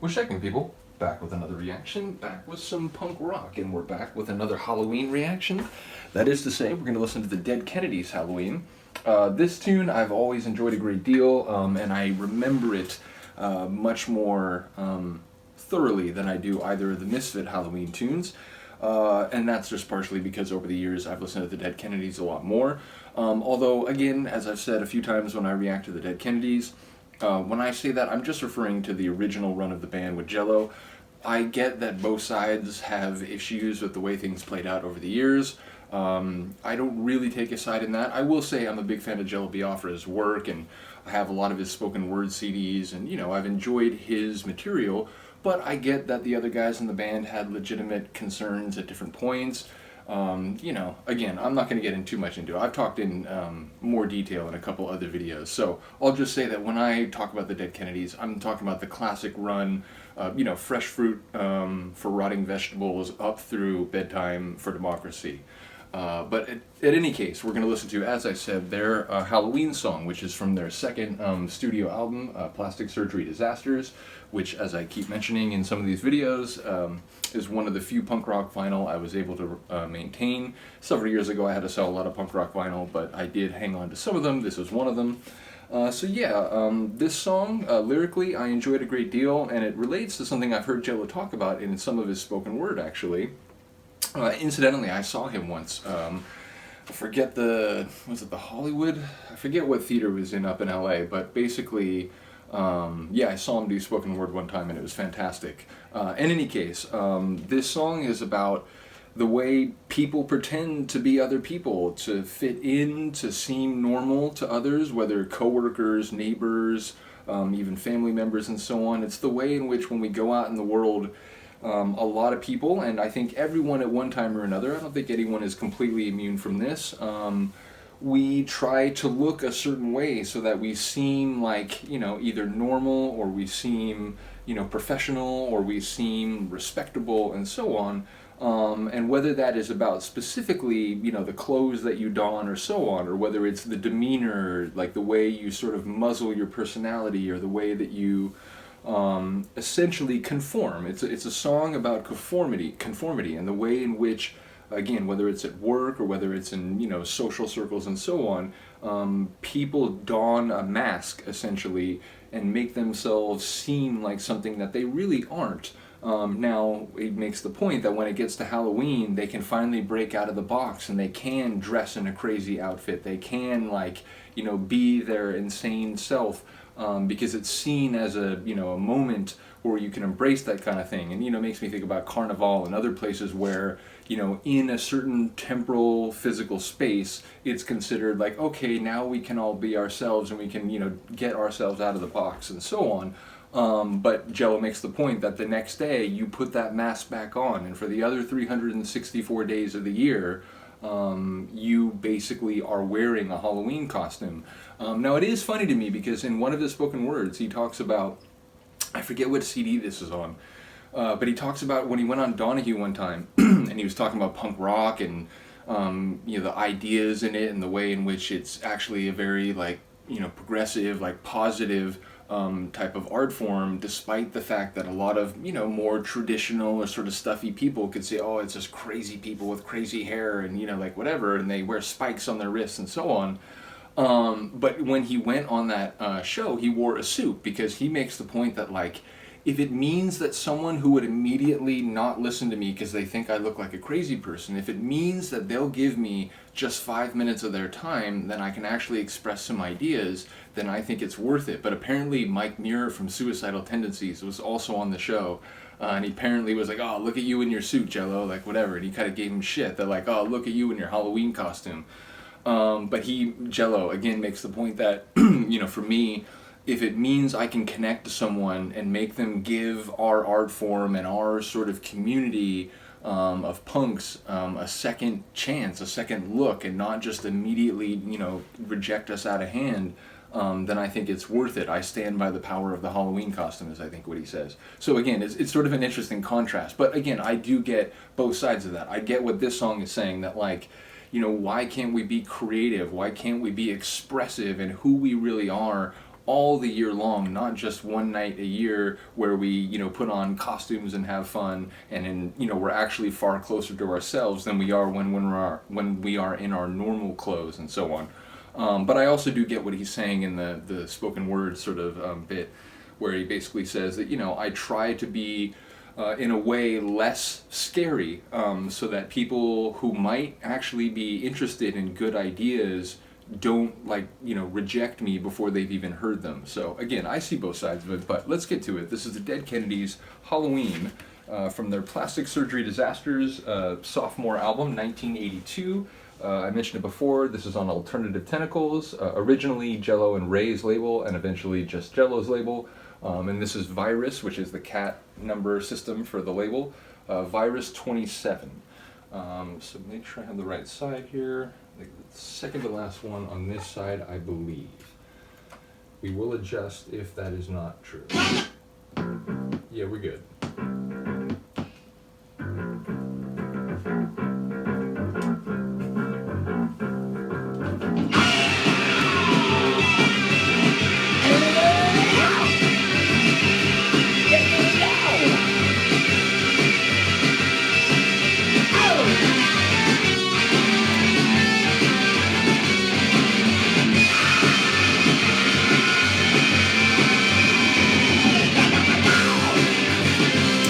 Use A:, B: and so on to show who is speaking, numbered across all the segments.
A: We're checking, people. Back with another reaction, back with some punk rock, and we're back with another Halloween reaction. That is to say, we're going to listen to the Dead Kennedys' Halloween. This tune I've always enjoyed a great deal, and I remember it much more thoroughly than I do either of the Misfit Halloween tunes. And that's just partially because over the years I've listened to the Dead Kennedys a lot more. Although, again, as I've said a few times when I react to the Dead Kennedys, when I say that, I'm just referring to the original run of the band with Jello. I get that both sides have issues with the way things played out over the years. I don't really take a side in that. I will say I'm a big fan of Jello Biafra's work, and I have a lot of his spoken word CDs, and I've enjoyed his material, but I get that the other guys in the band had legitimate concerns at different points. Again, I'm not going to get in too much into it. I've talked in more detail in a couple other videos. So I'll just say that when I talk about the Dead Kennedys, I'm talking about the classic run, fresh fruit for rotting vegetables up through bedtime for democracy. But at any case, we're going to listen to, as I said, their Halloween song, which is from their second studio album, Plastic Surgery Disasters, which, as I keep mentioning in some of these videos, is one of the few punk rock vinyl I was able to maintain. Several years ago I had to sell a lot of punk rock vinyl, but I did hang on to some of them. This was one of them. This song, lyrically, I enjoyed a great deal, and it relates to something I've heard Jello talk about in some of his spoken word, actually. Incidentally, I saw him once. I forget was it the Hollywood? I forget what theater it was in up in LA, but basically, I saw him do spoken word one time, and it was fantastic. In any case, this song is about the way people pretend to be other people, to fit in, to seem normal to others, whether coworkers, neighbors, even family members, and so on. It's the way in which when we go out in the world, a lot of people, and I think everyone at one time or another, I don't think anyone is completely immune from this, we try to look a certain way so that we seem like, either normal, or we seem, professional, or we seem respectable, and so on. And whether that is about specifically, the clothes that you don or so on, or whether it's the demeanor, like the way you sort of muzzle your personality, or the way that you essentially conform. It's a song about conformity, and the way in which, again, whether it's at work or whether it's in social circles and so on, people don a mask essentially and make themselves seem like something that they really aren't. Now, it makes the point that when it gets to Halloween, they can finally break out of the box and they can dress in a crazy outfit. They can, be their insane self, because it's seen as a moment where you can embrace that kind of thing. And, it makes me think about Carnival and other places where, in a certain temporal physical space, it's considered like, okay, now we can all be ourselves and we can, get ourselves out of the box and so on. But Jello makes the point that the next day you put that mask back on, and for the other 364 days of the year, you basically are wearing a Halloween costume. Now, it is funny to me because in one of his spoken words, he talks about, I forget what CD this is on, but he talks about when he went on Donahue one time, and he was talking about punk rock and the ideas in it and the way in which it's actually a very progressive, positive type of art form, despite the fact that a lot of more traditional or sort of stuffy people could say, oh, it's just crazy people with crazy hair and whatever, and they wear spikes on their wrists and so on. But when he went on that show, he wore a suit because he makes the point that if it means that someone who would immediately not listen to me because they think I look like a crazy person, if it means that they'll give me just 5 minutes of their time, then I can actually express some ideas, then I think it's worth it. But apparently Mike Muir from Suicidal Tendencies was also on the show, and he apparently was like, oh, look at you in your suit, Jello, whatever, and he kind of gave him shit that oh, look at you in your Halloween costume. But Jello, again, makes the point that, for me, if it means I can connect to someone and make them give our art form and our sort of community of punks a second chance, a second look, and not just immediately, reject us out of hand, then I think it's worth it. I stand by the power of the Halloween costume, is I think what he says. So again, it's sort of an interesting contrast. But again, I do get both sides of that. I get what this song is saying, that why can't we be creative? Why can't we be expressive in who we really are all the year long, not just one night a year where we, put on costumes and have fun, and we're actually far closer to ourselves than we are when we are in our normal clothes and so on. But I also do get what he's saying in the spoken word sort of bit, where he basically says that, I try to be in a way less scary, so that people who might actually be interested in good ideas don't reject me before they've even heard them. So again, I see both sides of it, but let's get to it. This is the Dead Kennedys' Halloween, from their Plastic Surgery Disasters sophomore album, 1982. I mentioned it before. This is on Alternative Tentacles, originally Jello and Ray's label, and eventually just Jello's label. And this is Virus, which is the cat number system for the label. Virus 27. So make sure I have the right side here. The second to last one on this side, I believe. We will adjust if that is not true. Yeah, we're good.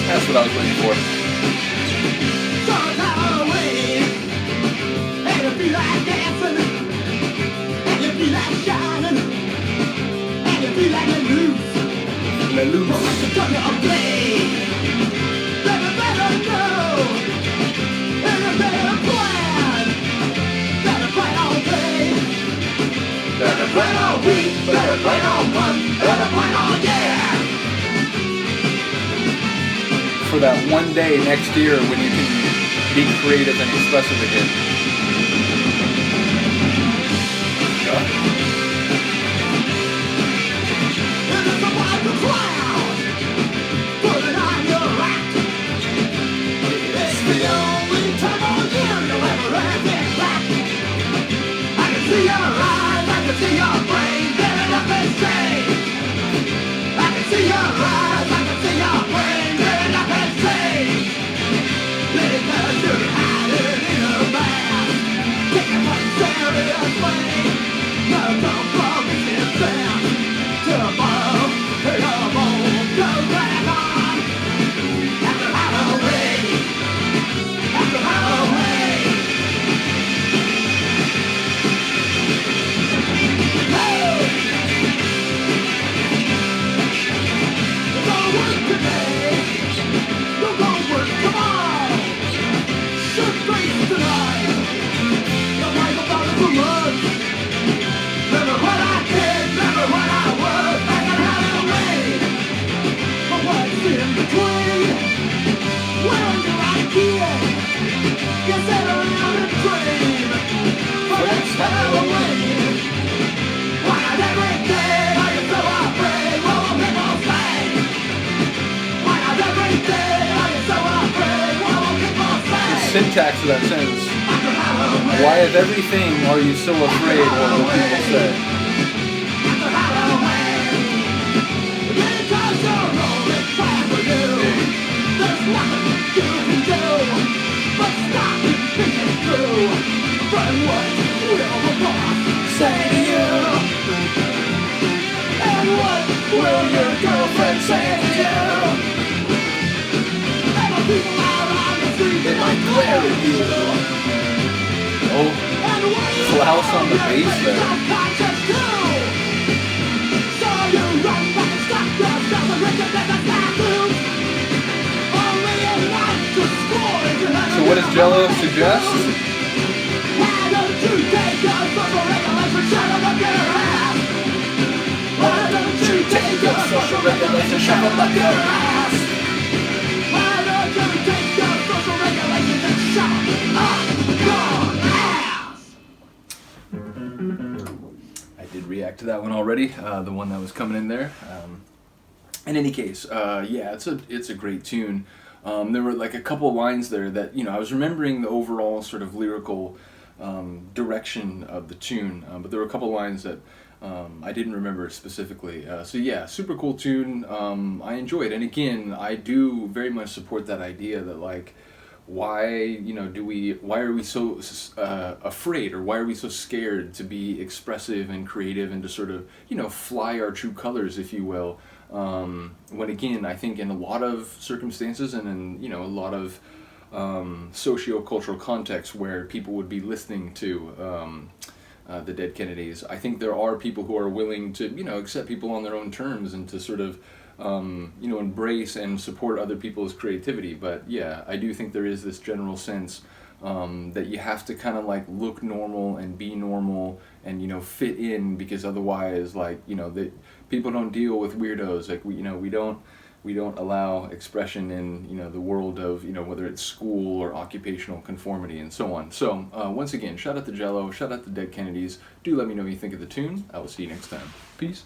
A: That's what I was waiting for. And you feel like dancing, and you feel like shining, and you feel like you're loose. But once you come to play, then you better know, and you better plan. Better plan all day, better plan all week, better plan all month, better plan all year. For that one day next year when you can be creative and expressive again. It's the only time all year you'll ever get back. I can see your eyes, I can see your brain, getting up and say. I can see your eyes, I can see your brain, getting up and say. Because you're hiding in a mask, taking one serious way. No compromise there. Tomorrow, your bones go back on. After Halloween, after Halloween. Hey! You're gonna work today. You're gonna work tomorrow. Should face tonight. You're like about it for months. Remember what I did, remember what I was back in Halloween. But what's in between? When you're a kid, you sit around and dream. But it's Halloween. Why not every day are you so afraid? What will people say? Why not every day are you so afraid? What will people say? The syntax of that sentence. Why of everything are you so afraid? What will people say? After Halloween, because you're only plan for you. There's nothing you can do but stop thinking through. From what will the boss say to you? And what will your girlfriend say to you? And the people out on the street, they might glare at you. Oh, Klaus on the bass there. So what does Jello suggest? Why don't you take your social regulation, shut up your ass? Why don't you take your social regulation, shut up your ass? Why don't you take your social regulation and shut up your ass? I did react to that one already, the one that was coming in there. In any case, yeah, it's a great tune. There were like a couple lines there that, I was remembering the overall sort of lyrical direction of the tune, but there were a couple lines that I didn't remember specifically. So yeah, super cool tune. I enjoy it, and again, I do very much support that idea that like, why are we so afraid, or why are we so scared to be expressive and creative and to sort of fly our true colors, if you will. When again, I think in a lot of circumstances and in a lot of socio-cultural contexts where people would be listening to the Dead Kennedys, I think there are people who are willing to accept people on their own terms and to sort of embrace and support other people's creativity. But yeah, I do think there is this general sense that you have to kind of like look normal and be normal and fit in, because otherwise that people don't deal with weirdos. Like we don't allow expression in the world of whether it's school or occupational conformity and so on. So once again, shout out to Jello, shout out to Dead Kennedys. Do let me know what you think of the tune. I will see you next time. Peace.